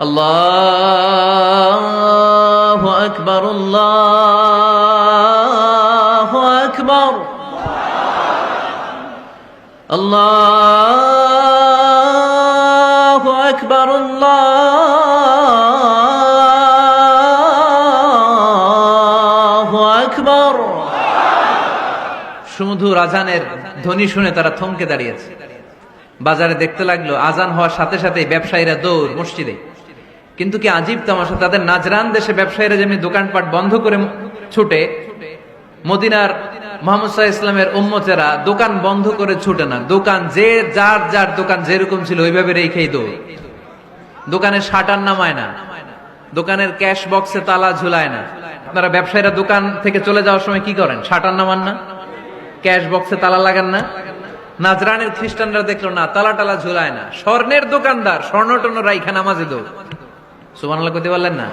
আল্লাহু আকবার, আল্লাহু আকবার, আল্লাহু আকবার, আল্লাহু আকবার। সুমধুর আজানের ধ্বনি শুনে তারা থমকে দাঁড়িয়েছে। বাজারে দেখতে লাগলো আজান হওয়ার সাথে সাথে ব্যবসায়ীরা দৌড় মসজিদে। কিন্তু কি আজীব তামাশা, তাদের নাজরান দেশে ব্যবসায়ীরা যেমনি দোকানপাট বন্ধ করে ছুটে, মদিনার মুহাম্মদ সাল্লাল্লাহু আলাইহি ইসলামের উম্মতেরা দোকান বন্ধ করে ছুটে না। দোকান যে যার যার দোকান যেরকম ছিল ওইভাবে রেখেই দৌড়। দোকানের শাটার নামায় না, দোকানের ক্যাশ বক্সে তালা ঝুলায় না। আপনারা ব্যবসায়ীরা দোকান থেকে চলে যাওয়ার সময় কি করেন? শাটার নামান না, ক্যাশ বক্সে তালা লাগান না। নাজরানের খ্রিস্টানরা দেখলো না, তালা টালা ঝুলায় না। স্বর্ণের দোকানদার স্বর্ণ টর্ণ রাইখা নামাজে দৌড়। সুবহানাল্লাহ কইতে পারলেন না?